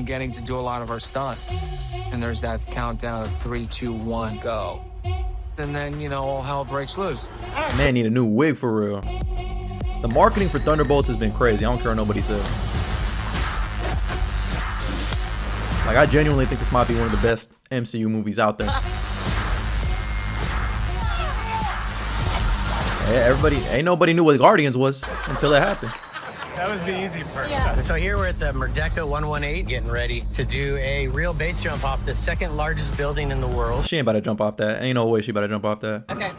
getting to do a lot of our stunts. And there's that countdown of 3, 2, 1, go. And then, you know, all hell breaks loose. Man, need a new wig for real. The marketing for Thunderbolts has been crazy. I don't care what nobody says. Like, I genuinely think this might be one of the best MCU movies out there. Ain't nobody knew what Guardians was until it happened. That was the easy part. Yeah. So here we're at the Merdeka 118, getting ready to do a real base jump off the second largest building in the world. She ain't about to jump off that. Ain't no way she about to jump off that. Okay.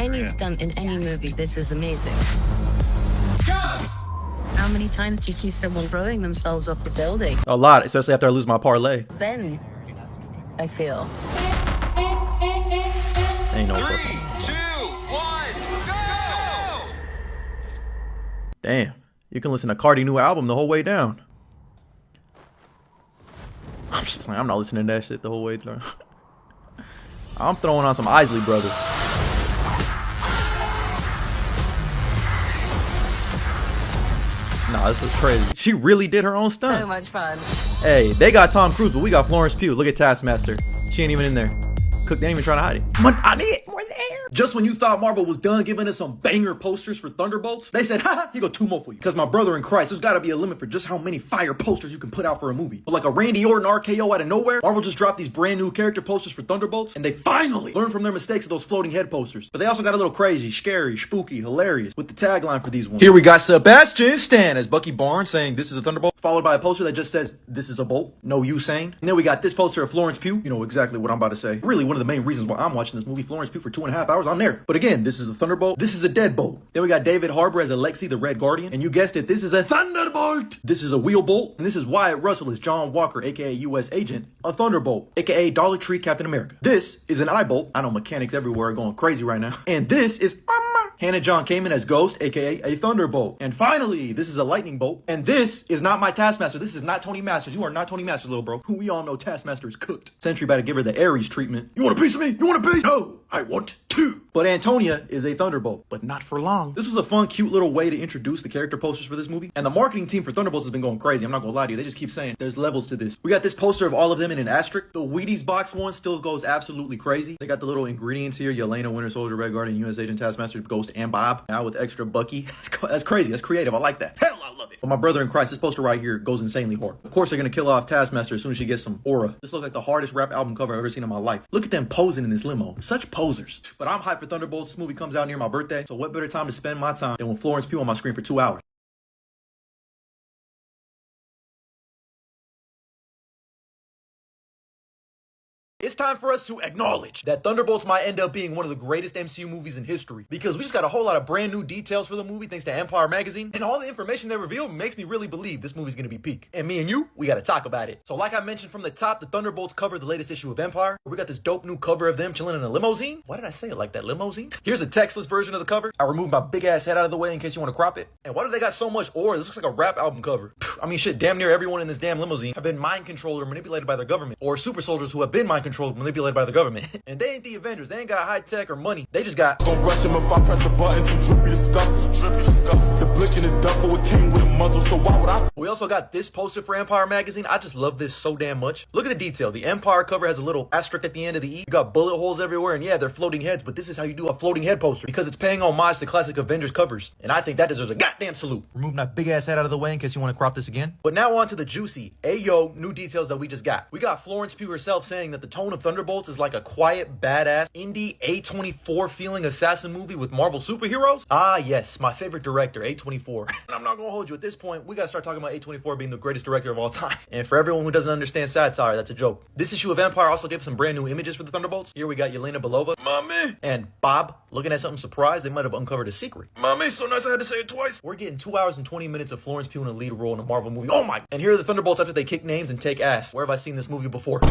Any stunt in any movie, this is amazing. How many times do you see someone throwing themselves off the building? A lot, especially after I lose my parlay. Zen, I feel. Ain't no 3, fucking. 2, 1, go! Damn, you can listen to Cardi's new album the whole way down. I'm just playing. I'm not listening to that shit the whole way through. I'm throwing on some Isley Brothers. Nah, this is crazy. She really did her own stunt. So much fun. Hey, they got Tom Cruise, but we got Florence Pugh. Look at Taskmaster. She ain't even in there. Cook, they ain't even trying to hide it. I need it more there. Just when you thought Marvel was done giving us some banger posters for Thunderbolts, they said, haha, here go 2 more for you. Because my brother in Christ, there's got to be a limit for just how many fire posters you can put out for a movie. But like a Randy Orton RKO out of nowhere, Marvel just dropped these brand new character posters for Thunderbolts, and they finally learned from their mistakes of those floating head posters. But they also got a little crazy, scary, spooky, hilarious with the tagline for these ones. Here we got Sebastian Stan as Bucky Barnes saying, this is a Thunderbolt, followed by a poster that just says, this is a bolt. No Usain. And then we got this poster of Florence Pugh. You know exactly what I'm about to say. Really one of the main reasons why I'm watching this movie. Florence Pugh for 2.5 hours on there. But again, this is a Thunderbolt. This is a Deadbolt. Then we got David Harbour as Alexei the Red Guardian. And you guessed it, this is a Thunderbolt. This is a Wheelbolt. And this is Wyatt Russell as John Walker, aka US Agent, a Thunderbolt, aka Dollar Tree Captain America. This is an Eyebolt. I know mechanics everywhere are going crazy right now. And this is Hannah John Kamen as Ghost, aka a Thunderbolt. And finally, this is a Lightning Bolt. And this is not my Taskmaster. This is not Tony Masters. You are not Tony Masters, little bro. Who we all know Taskmaster is cooked. Sentry better give her the Ares treatment. You want a piece of me? You want a piece? No, I want 2. But Antonia is a Thunderbolt, but not for long. This was a fun, cute little way to introduce the character posters for this movie. And the marketing team for Thunderbolts has been going crazy. I'm not gonna lie to you. They just keep saying there's levels to this. We got this poster of all of them in an asterisk. The Wheaties box one still goes absolutely crazy. They got the little ingredients here. Yelena, Winter Soldier, Red Guardian, US Agent, Taskmaster, Ghost, and Bob. Now with extra Bucky. That's crazy. That's creative. I like that. Hell, I love it. But my brother in Christ, this poster right here goes insanely hard. Of course, they're gonna kill off Taskmaster as soon as she gets some aura. This looks like the hardest rap album cover I've ever seen in my life. Look at them posing in this limo. Such posers. But I'm hyped for Thunderbolts. This movie comes out near my birthday. So what better time to spend my time than with Florence Pugh on my screen for 2 hours? It's time for us to acknowledge that Thunderbolts might end up being one of the greatest MCU movies in history, because we just got a whole lot of brand new details for the movie thanks to Empire Magazine, and all the information they revealed makes me really believe this movie's gonna be peak. And me and you, we gotta talk about it. So like I mentioned from the top, the Thunderbolts cover the latest issue of Empire. We got this dope new cover of them chilling in a limousine. Why did I say it like that, limousine? Here's a textless version of the cover. I removed my big ass head out of the way in case you want to crop it. And why do they got so much aura? This looks like a rap album cover. I mean shit, damn near everyone in this damn limousine have been mind controlled or manipulated by their government, or super soldiers who have been mind controlled, manipulated by the government. And they ain't the Avengers. They ain't got high tech or money. They just got. Don't rush him if I press the button. Too drippy to scuff. The blick in the duffel, it came with a muzzle, so why would I? We also got this poster for Empire Magazine. I just love this so damn much. Look at the detail. The Empire cover has a little asterisk at the end of the E. You got bullet holes everywhere, and yeah, they're floating heads, but this is how you do a floating head poster, because it's paying homage to classic Avengers covers. And I think that deserves a goddamn salute. Removing that big ass head out of the way in case you want to crop this again. But now on to the juicy, ayo, new details that we just got. We got Florence Pugh herself saying that the tone of Thunderbolts is like a quiet, badass, indie A24 feeling assassin movie with Marvel superheroes. Ah yes, my favorite director, A24. And I'm not gonna hold you at this point. We gotta start talking about A24 being the greatest director of all time. And for everyone who doesn't understand satire, that's a joke. This issue of Empire also gave some brand new images for the Thunderbolts. Here we got Yelena Belova, Mommy, and Bob looking at something surprised. They might have uncovered a secret. Mommy, so nice I had to say it twice. We're getting 2 hours and 20 minutes of Florence Pugh in a lead role in a Marvel movie. Oh my! And here are the Thunderbolts after they kick names and take ass. Where have I seen this movie before?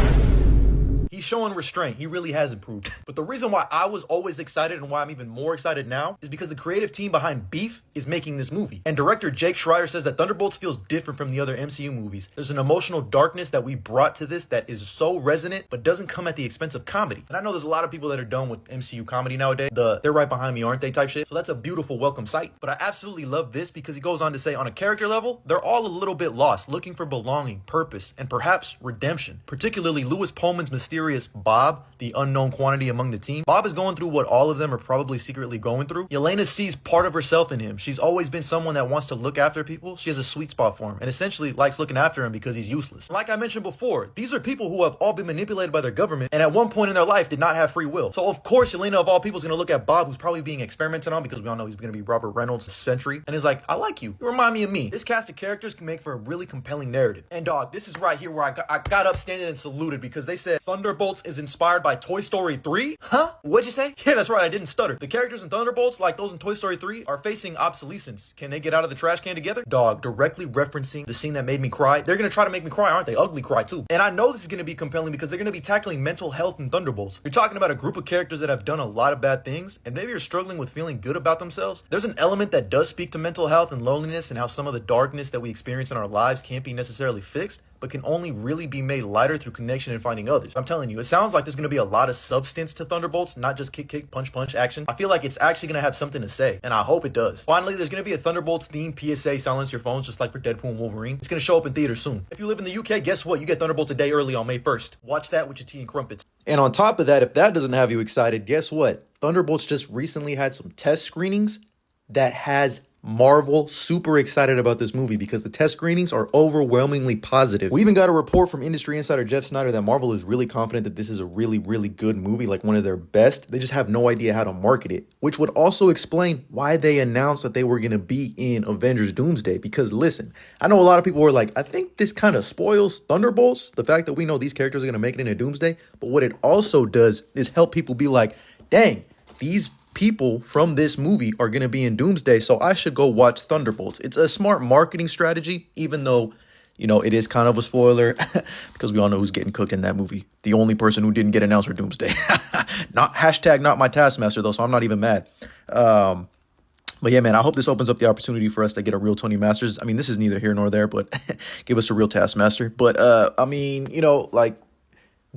He's showing restraint. He really has improved. But the reason why I was always excited and why I'm even more excited now is because the creative team behind Beef is making this movie. And director Jake Schreier says that Thunderbolts feels different from the other MCU movies. There's an emotional darkness that we brought to this that is so resonant, but doesn't come at the expense of comedy. And I know there's a lot of people that are done with MCU comedy nowadays. They're right behind me, aren't they type shit. So that's a beautiful welcome sight. But I absolutely love this because he goes on to say on a character level, they're all a little bit lost, looking for belonging, purpose, and perhaps redemption. Particularly Lewis Pullman's mysterious Bob, the unknown quantity among the team. Bob is going through what all of them are probably secretly going through. Yelena sees part of herself in him. She's always been someone that wants to look after people. She has a sweet spot for him and essentially likes looking after him because he's useless. Like I mentioned before, these are people who have all been manipulated by their government and at one point in their life did not have free will. So of course, Yelena of all people is going to look at Bob, who's probably being experimented on because we all know he's going to be Robert Reynolds' Sentry, and is like, I like you. You remind me of me. This cast of characters can make for a really compelling narrative. And dog, this is right here where I got up standing and saluted because they said Thunderbolts is inspired by Toy Story 3? Huh? What'd you say? Yeah, that's right. I didn't stutter. The characters in Thunderbolts, like those in Toy Story 3, are facing obsolescence. Can they get out of the trash can together? Dog, directly referencing the scene that made me cry. They're going to try to make me cry, aren't they? Ugly cry too. And I know this is going to be compelling because they're going to be tackling mental health in Thunderbolts. You're talking about a group of characters that have done a lot of bad things, and maybe you're struggling with feeling good about themselves. There's an element that does speak to mental health and loneliness and how some of the darkness that we experience in our lives can't be necessarily fixed, but can only really be made lighter through connection and finding others. I'm telling you, it sounds like there's going to be a lot of substance to Thunderbolts, not just kick, kick, punch, punch action. I feel like it's actually going to have something to say, and I hope it does. Finally, there's going to be a Thunderbolts themed PSA, silence your phones, just like for Deadpool and Wolverine. It's going to show up in theaters soon. If you live in the UK, guess what? You get Thunderbolts a day early on May 1st. Watch that with your tea and crumpets. And on top of that, if that doesn't have you excited, guess what? Thunderbolts just recently had some test screenings that has Marvel super excited about this movie because the test screenings are overwhelmingly positive. We even got a report from industry insider Jeff Snyder that Marvel is really confident that this is a really, really good movie, like one of their best. They just have no idea how to market it, which would also explain why they announced that they were going to be in Avengers Doomsday. Because listen, I know a lot of people were like, I think this kind of spoils Thunderbolts, the fact that we know these characters are going to make it into Doomsday. But what it also does is help people be like, dang, these people from this movie are going to be in Doomsday, so I should go watch Thunderbolts. It's a smart marketing strategy, even though, you know, it is kind of a spoiler because we all know who's getting cooked in that movie. The only person who didn't get announced for Doomsday. Not my Taskmaster, though, so I'm not even mad. But yeah, man, I hope this opens up the opportunity for us to get a real Tony Masters. I mean, this is neither here nor there, but give us a real Taskmaster. But, I mean, you know, like,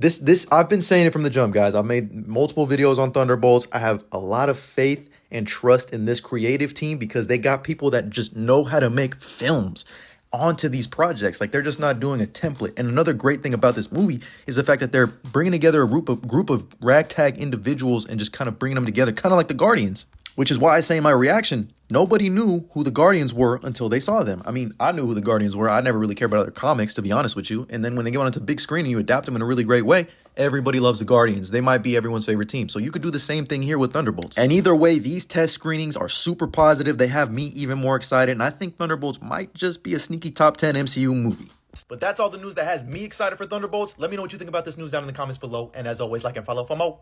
This I've been saying it from the jump, guys. I've made multiple videos on Thunderbolts. I have a lot of faith and trust in this creative team because they got people that just know how to make films onto these projects. Like, they're just not doing a template. And another great thing about this movie is the fact that they're bringing together a group of ragtag individuals and just kind of bringing them together, kind of like the Guardians. Which is why I say in my reaction, nobody knew who the Guardians were until they saw them. I mean, I knew who the Guardians were. I never really cared about other comics, to be honest with you. And then when they get onto big screen and you adapt them in a really great way, everybody loves the Guardians. They might be everyone's favorite team. So you could do the same thing here with Thunderbolts. And either way, these test screenings are super positive. They have me even more excited. And I think Thunderbolts might just be a sneaky top 10 MCU movie. But that's all the news that has me excited for Thunderbolts. Let me know what you think about this news down in the comments below. And as always, like and follow for more.